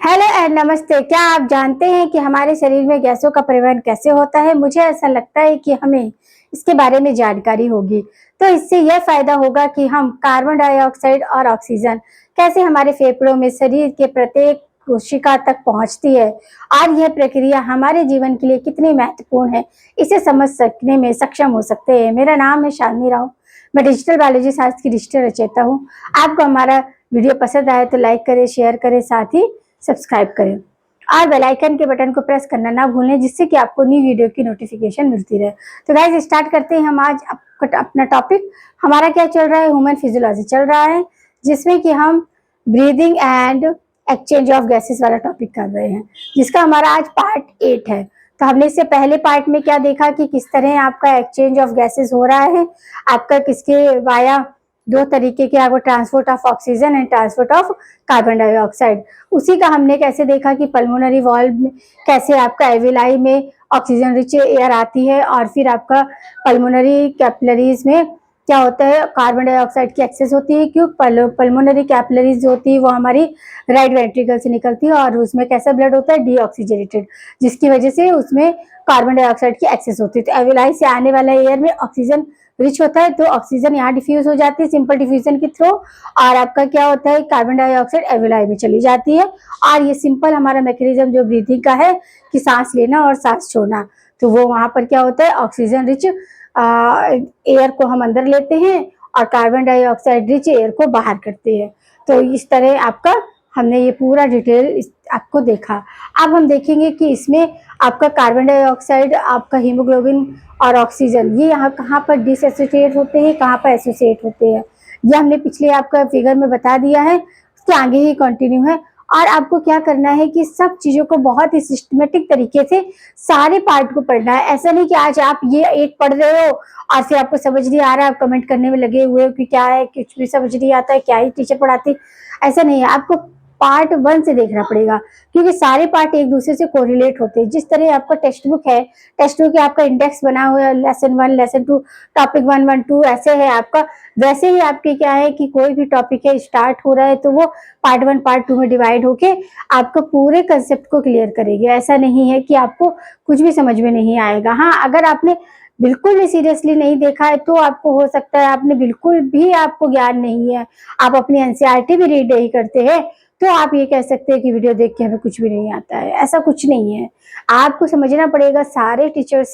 Hello and नमस्ते। क्या आप जानते हैं कि हमारे शरीर में गैसों का परिवहन कैसे होता है? मुझे ऐसा लगता है कि हमें इसके बारे में जानकारी होगी, तो इससे यह फायदा होगा कि हम कार्बन डाइऑक्साइड और ऑक्सीजन कैसे हमारे फेफड़ों में शरीर के प्रत्येक कोशिका तक पहुंचती है और यह प्रक्रिया हमारे जीवन के लिए कितनी महत्वपूर्ण है, इसे समझ सकने में सक्षम हो सकते हैं। मेरा नाम है शालिनी राव। मैं डिजिटल बायोलॉजी शास्त्र की डिजिटल रचयिता हूँ। आपको हमारा वीडियो पसंद आए तो लाइक करें, शेयर करें, साथ ही सब्सक्राइब करें और बेल आइकन के बटन को प्रेस करना ना भूलें, जिससे कि आपको न्यू वीडियो की नोटिफिकेशन मिलती रहे। तो गाइस स्टार्ट करते हैं हम आज अपना टॉपिक। हमारा क्या चल रहा है? ह्यूमन फिजियोलॉजी चल रहा है, जिसमें कि हम breathing and exchange of gases वाला टॉपिक कर रहे हैं, जिसका हमारा आज पार्ट 8 है। तो हमने इससे पहले पार्ट में क्या देखा कि किस तरह आपका एक्सचेंज ऑफ गैसेस हो रहा है, आपका किसके वाया दो तरीके के, आपको transport of oxygen and transport of carbon dioxide. उसी का हमने कैसे देखा कि पल्मोनरी वॉल्व में कैसे आपका एविलाई में ऑक्सीजन रिच एयर आती है और फिर आपका पल्मोनरी कैपिलरीज में क्या होता है, कार्बन डाइऑक्साइड की एक्सेस होती है। क्यों? पल्मोनरी कैपिलरीज जो होती है वो हमारी राइट वेंट्रिकल से निकलती है और उसमें कैसा ब्लड होता है? डीऑक्सीजनेटेड, जिसकी वजह से उसमें कार्बन डाइऑक्साइड की एक्सेस होती है। तो एविलाई से आने वाला एयर में ऑक्सीजन रिच होता है, तो ऑक्सीजन यहाँ डिफ्यूज हो जाती है सिंपल डिफ्यूजन के थ्रू, और आपका क्या होता है? कार्बन डाइऑक्साइड एविलाई में चली जाती है। और ये सिंपल हमारा मैकेनिज्म जो ब्रीथिंग का है कि सांस लेना और सांस छोड़ना, तो वो वहां पर क्या होता है? ऑक्सीजन रिच एयर को हम अंदर लेते हैं और कार्बन डाइऑक्साइड रिच एयर को बाहर करते हैं। तो इस तरह आपका हमने ये पूरा डिटेल आपको देखा। अब हम देखेंगे कि इसमें आपका कार्बन डाइऑक्साइड, आपका हीमोग्लोबिन और ऑक्सीजन ये यहाँ कहाँ पर डिसएसोसिएट होते हैं, कहाँ पर एसोसिएट होते हैं, ये हमने पिछले आपका फिगर में बता दिया है। उसके आगे ही कंटिन्यू है। और आपको क्या करना है कि सब चीजों को बहुत ही सिस्टमेटिक तरीके से सारे पार्ट को पढ़ना है। ऐसा नहीं कि आज आप ये एक पढ़ रहे हो और फिर आपको समझ नहीं आ रहा है, आप कमेंट करने में लगे हुए हो कि क्या है, कुछ भी समझ नहीं आता है, क्या ही टीचर पढ़ाती। ऐसा नहीं है, आपको पार्ट 1 से देखना पड़ेगा, क्योंकि सारे पार्ट एक दूसरे से कोरिलेट होते हैं। जिस तरह आपका टेक्स्ट बुक है, टेक्स्ट बुक आपका इंडेक्स बना हुआ है, लेसन 1, लेसन 2, टॉपिक 1, 1, 2 ऐसे है आपका, वैसे ही आपके क्या है कि कोई भी टॉपिक है स्टार्ट हो रहा है तो वो पार्ट 1 पार्ट 2 में डिवाइड होके आपको पूरे कंसेप्ट को क्लियर करेगी। ऐसा नहीं है कि आपको कुछ भी समझ में नहीं आएगा। हाँ, अगर आपने बिल्कुल भी सीरियसली नहीं देखा है तो आपको हो सकता है आपने बिल्कुल भी आपको ज्ञान नहीं है, आप अपनी एनसीईआरटी भी रीड नहीं करते हैं, तो आप ये कह सकते हैं कि वीडियो देख के हमें कुछ भी नहीं आता है। ऐसा कुछ नहीं है, आपको समझना पड़ेगा। सारे टीचर्स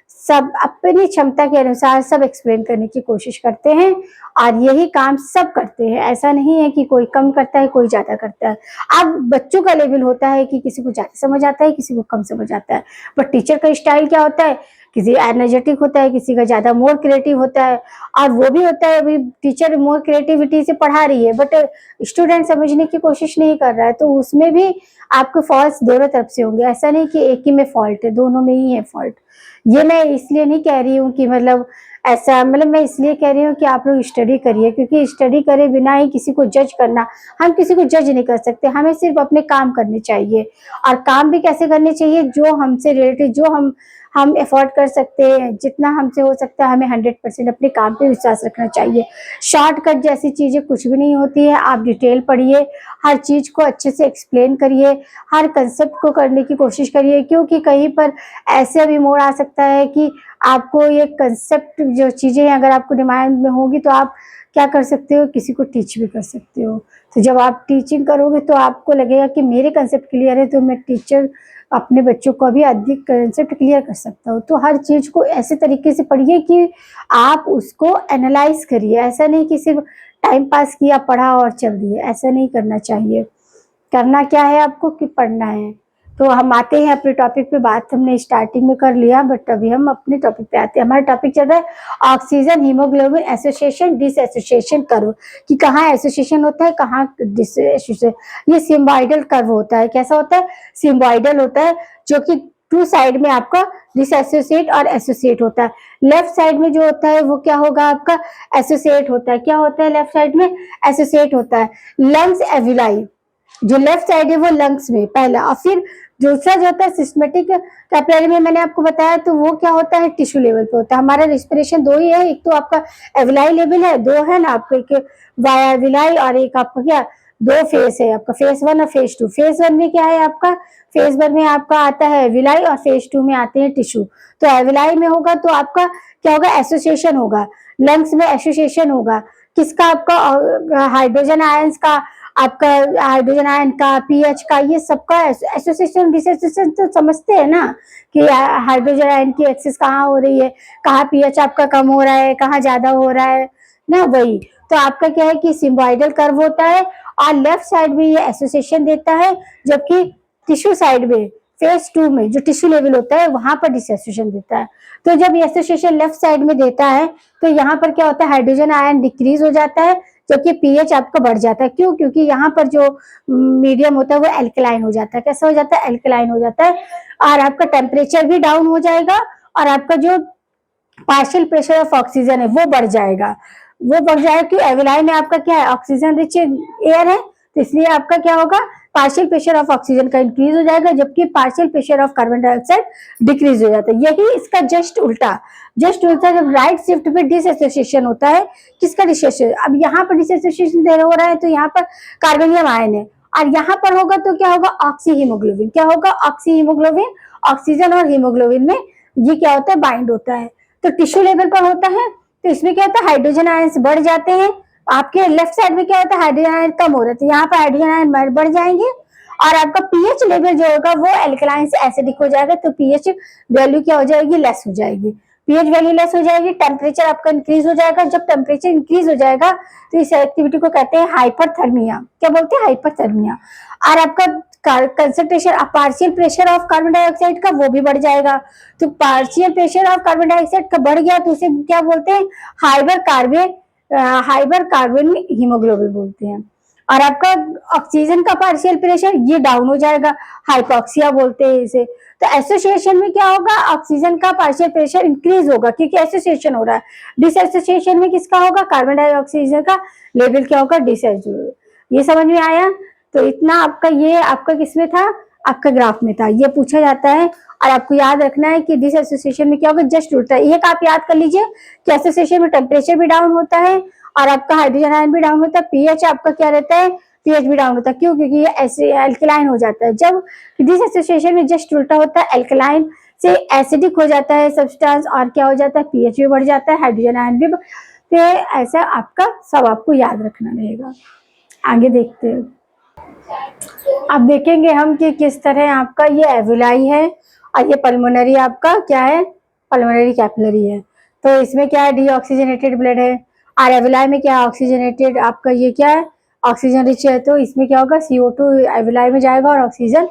सब अपनी क्षमता के अनुसार सब एक्सप्लेन करने की कोशिश करते हैं और यही काम सब करते हैं। ऐसा नहीं है कि कोई कम करता है, कोई ज्यादा करता है। अब बच्चों का लेवल होता है कि किसी को ज्यादा समझ आता है, किसी को कम समझ आता है, बट टीचर का स्टाइल क्या होता है? किसी एनर्जेटिक होता है, किसी का ज्यादा मोर क्रिएटिव होता है। और वो भी होता है, अभी टीचर मोर क्रिएटिविटी से पढ़ा रही है बट स्टूडेंट समझने की कोशिश नहीं कर रहा है, तो उसमें भी आपके फॉल्ट दोनों तरफ से होंगे। ऐसा नहीं कि एक ही में फॉल्ट है, दोनों में ही है फॉल्ट। ये मैं इसलिए नहीं कह रही हूँ कि मतलब ऐसा, मतलब मैं इसलिए कह रही हूँ कि आप लोग स्टडी करिए, क्योंकि स्टडी करे बिना ही किसी को जज करना, हम किसी को जज नहीं कर सकते। हमें सिर्फ अपने काम करने चाहिए, और काम भी कैसे करने चाहिए? जो हमसे रिलेटेड, जो हम एफोर्ड कर सकते हैं, जितना हमसे हो सकता है हमें 100% अपने काम पे विश्वास रखना चाहिए। शॉर्टकट जैसी चीजें कुछ भी नहीं होती है। आप डिटेल पढ़िए, हर चीज को अच्छे से एक्सप्लेन करिए, हर कंसेप्ट को करने की कोशिश करिए, क्योंकि कहीं पर ऐसे भी मोड़ आ सकता है कि आपको ये कंसेप्ट जो चीजें हैं अगर आपको दिमाग में होगी तो आप क्या कर सकते हो? किसी को टीच भी कर सकते हो। तो जब आप टीचिंग करोगे तो आपको लगेगा कि मेरे कंसेप्ट क्लियर है, तो मैं टीचर अपने बच्चों को भी अधिक कंसेप्ट क्लियर कर सकता हूँ। तो हर चीज को ऐसे तरीके से पढ़िए कि आप उसको एनालाइज करिए। ऐसा नहीं कि सिर्फ टाइम पास किया, पढ़ा और चल दिए, ऐसा नहीं करना चाहिए। करना क्या है आपको कि पढ़ना है। तो हम आते हैं अपने टॉपिक पे। बात हमने स्टार्टिंग में कर लिया, बट अभी हम अपने टॉपिक पे आते हैं। हमारा टॉपिक चल रहा है oxygen haemoglobin association dissociation curve, कि कहाँ एसोसिएशन होता है, कहाँ डिसएसोसिएशन। ये सिम्बॉइडल कर्व होता है। कैसा होता है? सिम्बॉइडल होता है, जो कि टू साइड में आपका डिसएसोसिएट और एसोसिएट होता है। लेफ्ट साइड में जो होता है वो क्या होगा? आपका एसोसिएट होता है। क्या होता है लेफ्ट साइड में? एसोसिएट होता है। लंग्स एविलाई, जो लेफ्ट साइड है वो लंग्स में पहला, और फिर दूसरा जो होता है सिस्टमेटिक कैपिलरी में मैंने आपको बताया, तो वो क्या होता है? टिश्यू लेवल पे होता है। हमारा रेस्पिरेशन दो ही है, एक तो आपका एविलाई लेवल है, दो है ना आपको, एक वाया एविलाई और एक आपका क्या दो फेज है आपका, फेज 1 और फेज 2। फेज 1 में क्या है आपका, फेज 1 में आपका आता है एविलाई और फेज 2 में आते हैं टिश्यू। तो एविलाई में होगा तो आपका क्या होगा, एसोसिएशन होगा, लंग्स में एसोसिएशन होगा किसका, आपका हाइड्रोजन आयंस का, आपका हाइड्रोजन आयन का, पीएच का, ये सबका एसोसिएशन डिसोसिएशन तो समझते हैं ना कि हाइड्रोजन आयन की एक्सेस कहाँ हो रही है, कहाँ पीएच आपका कम हो रहा है, कहाँ ज्यादा हो रहा है ना, वही। तो आपका क्या है कि सिम्बॉइडल कर्व होता है और लेफ्ट साइड में ये एसोसिएशन देता है, जबकि टिश्यू साइड में फेज 2 में जो टिश्यू लेवल होता है वहां पर डिसोसिएशन देता है। तो जब ये एसोसिएशन लेफ्ट साइड में देता है तो यहाँ पर क्या होता है, हाइड्रोजन आयन डिक्रीज हो जाता है, जबकि पीएच आपका बढ़ जाता है। क्यों? क्योंकि यहाँ पर जो मीडियम होता है वो एल्कलाइन हो जाता है। कैसा हो जाता है? एल्कलाइन हो जाता है। और आपका टेम्परेचर भी डाउन हो जाएगा और आपका जो पार्शियल प्रेशर ऑफ ऑक्सीजन है वो बढ़ जाएगा, वो बढ़ जाएगा। कि एविलाई में आपका क्या है, ऑक्सीजन रिच एयर है, तो इसलिए आपका क्या होगा, पार्शियल प्रेशर ऑफ ऑक्सीजन का इंक्रीज हो जाएगा, जबकि partial pressure of carbon dioxide decrease हो जाता है। यही इसका जस्ट उल्टा, जस्ट उल्टा जब राइट शिफ्ट पे डिसएसोसिएशन होता है, किसका डिसएसोसिएशन, अब यहाँ पर डिसएसोसिएशन हो रहा है तो यहाँ पर कार्बोनियम आयन है, और यहाँ पर होगा तो क्या होगा, ऑक्सी हीमोग्लोबिन। क्या होगा, ऑक्सी हीमोग्लोबिन, ऑक्सीजन और हीमोग्लोबिन में ये क्या होता है, बाइंड होता है। तो टिश्यू लेवल पर होता है तो इसमें क्या होता है, हाइड्रोजन आयंस बढ़ जाते हैं। आपके लेफ्ट साइड में क्या होता है, हाइड्रोजन आयन कम हो रहे थे, यहाँ पर हाइड्रोजन आयन बढ़ जाएंगे और आपका पीएच लेवल जो होगा वो एल्कलाइन से एसिडिक हो जाएगा, तो पीएच वैल्यू क्या हो जाएगी, लेस हो जाएगी, पीएच वैल्यू लेस हो जाएगी। टेम्परेचर आपका इंक्रीज हो जाएगा। जब टेम्परेचर इंक्रीज हो जाएगा तो इस एक्टिविटी को कहते हैं हाइपरथर्मिया। क्या बोलते हैं, हाइपरथर्मिया। और आपका concentration, partial pressure of carbon dioxide का वो भी बढ़ जाएगा। तो partial pressure of carbon dioxide का बढ़ गया तो उसे क्या बोलते हैं, हाइपर कार्बन हीमोग्लोबिन बोलते हैं। और आपका ऑक्सीजन का पार्शियल प्रेशर ये डाउन हो जाएगा, हाइपोक्सिया बोलते हैं इसे। तो एसोसिएशन में क्या होगा, ऑक्सीजन का पार्शियल प्रेशर इंक्रीज होगा क्योंकि एसोसिएशन हो रहा है। डिसएसोसिएशन में किसका होगा, कार्बन डाइऑक्साइड का लेवल क्या होगा, डिसएसोसिएशन। ये समझ में आया? तो इतना आपका, ये आपका किसमें था, आपका ग्राफ में था। ये पूछा जाता है और आपको याद रखना है कि डिसएसोसिएशन में क्या होगा, जस्ट उल्टा। एक आप याद कर लीजिए कि एसोसिएशन में टेम्परेचर भी डाउन होता है और आपका हाइड्रोजन आयन भी डाउन होता है, पीएच आपका क्या रहता है, पीएच भी डाउन होता है। क्यों? क्योंकि ये ऐसे एल्कलाइन हो जाता है। जब डिसएसोसिएशन में जस्ट उल्टा होता है, एल्कलाइन से एसिडिक हो जाता है सब्सटेंस और क्या हो जाता है, पीएच भी बढ़ जाता है, हाइड्रोजन आयन भी। तो ऐसा आपका सब आपको याद रखना रहेगा। आगे देखते हैं। अब देखेंगे हम कि किस तरह आपका ये एविलाई है और ये पल्मोनरी आपका क्या है, पल्मोनरी कैपिलरी है। तो इसमें क्या है, डीऑक्सीजनेटेड ब्लड है। और एविलाई में क्या है, ऑक्सीजनेटेड, आपका ये क्या है, ऑक्सीजन रिच है। तो इसमें क्या होगा, CO2 एविलाई में जाएगा और ऑक्सीजन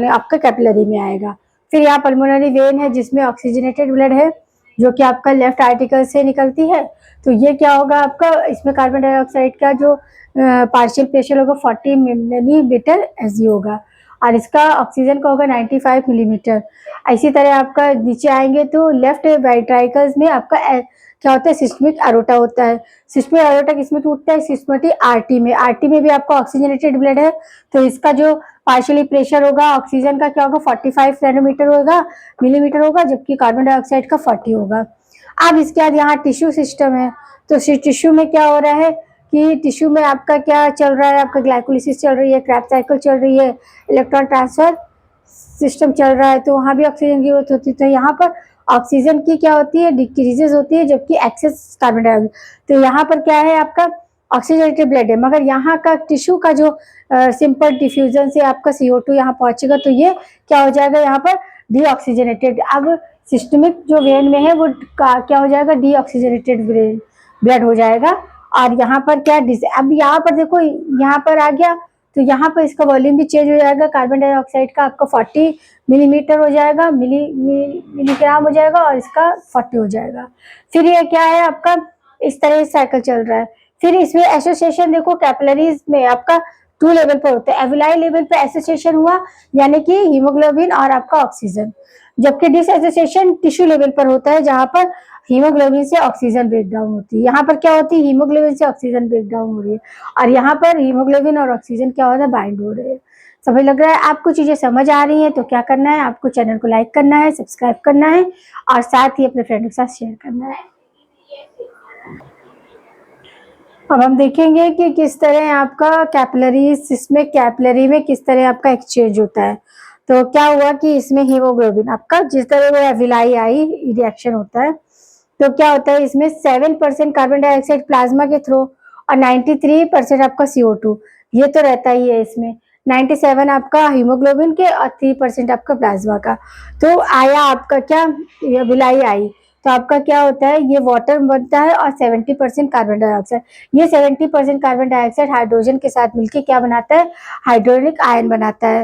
आपका कैपिलरी में आएगा। फिर यहाँ पल्मोनरी वेन है जिसमें ऑक्सीजनेटेड ब्लड है जो कि आपका लेफ्ट आर्टिकल से निकलती है। तो ये क्या होगा आपका, इसमें कार्बन डाइऑक्साइड का जो पार्शियल प्रेशर होगा 40 मिलीमीटर एसजी होगा और इसका ऑक्सीजन का होगा 95 मिलीमीटर। इसी तरह आपका नीचे आएंगे तो लेफ्ट वेंट्रिकल्स में आपका क्या होता है, सिस्टमिक एरोटा होता है। सिस्टमिक एरोटा किसमें टूटता है, सिस्टमेटिक आरटी में। आरटी में भी आपका ऑक्सीजनेटेड ब्लड है तो इसका जो पार्शियली प्रेशर होगा ऑक्सीजन का क्या होगा, 45 नैनोमीटर होगा, मिलीमीटर होगा, जबकि कार्बन डाइऑक्साइड का 40 होगा। अब इसके बाद यहाँ टिश्यू सिस्टम है। तो टिश्यू में क्या हो रहा है कि टिश्यू में आपका क्या चल रहा है, आपका ग्लाइकोलिसिस चल रही है, क्रैब साइकिल चल रही है, इलेक्ट्रॉन ट्रांसफर सिस्टम चल रहा है, तो वहाँ भी ऑक्सीजन की जरूरत होती है। तो यहाँ पर ऑक्सीजन की क्या होती है, डिक्रीजेस होती है, जबकि एक्सेस कार्बन डाइऑक्साइड। तो यहाँ पर क्या है, आपका ऑक्सीजनेटेड ब्लड है, मगर यहाँ का टिश्यू का जो सिंपल डिफ्यूजन से आपका CO2 यहाँ पहुंचेगा तो ये क्या हो जाएगा, यहाँ पर डीऑक्सीजनेटेड। अब सिस्टमिक जो वेन में है वो क्या हो जाएगा, डीऑक्सीजनेटेड ब्लड हो जाएगा। और यहाँ पर क्या, अब यहाँ पर देखो, यहाँ पर आ गया तो यहाँ पर इसका वॉल्यूम भी चेंज हो जाएगा। कार्बन डाइऑक्साइड का आपका 40 मिलीमीटर हो जाएगा, मिलीग्राम हो जाएगा और इसका 40 हो जाएगा। फिर ये क्या है आपका, इस तरह साइकिल चल रहा है। फिर इसमें एसोसिएशन देखो, कैपिलरीज में आपका 2 लेवल पर होता है। एविलाई लेवल पे एसोसिएशन हुआ यानी कि हीमोग्लोबिन और आपका ऑक्सीजन, जबकि डिसएसोसिएशन टिश्यू लेवल पर होता है जहां पर हीमोग्लोबिन से ऑक्सीजन ब्रेकडाउन होती है। यहाँ पर क्या होती है, हीमोग्लोबिन से ऑक्सीजन ब्रेकडाउन हो रही है और यहाँ पर हीमोग्लोबिन और ऑक्सीजन क्या हो रहा है, बाइंड हो रहे हैं। समझ लग रहा है आपको, चीजें समझ आ रही है तो क्या करना है, आपको चैनल को लाइक करना है, सब्सक्राइब करना है और साथ ही अपने फ्रेंड के साथ शेयर करना है। अब हम देखेंगे कि किस तरह आपका कैपिलरी में किस तरह आपका एक्सचेंज होता है। तो क्या हुआ कि इसमें हीमोग्लोबिन आपका जिस तरह वो विलाई आई रिएक्शन होता है, तो क्या होता है इसमें 7% कार्बन डाइऑक्साइड प्लाज्मा के थ्रू और 93% आपका CO2 ये तो रहता ही है इसमें। 97 आपका हीमोग्लोबिन के और 3% आपका प्लाज्मा का। तो आया आपका क्या, ये विलाई आई, तो आपका क्या होता है, ये वाटर बनता है और 70% कार्बन डाइऑक्साइड। ये 70% कार्बन डाइऑक्साइड हाइड्रोजन के साथ मिलकर क्या बनाता है, हाइड्रोनिक आयन बनाता है।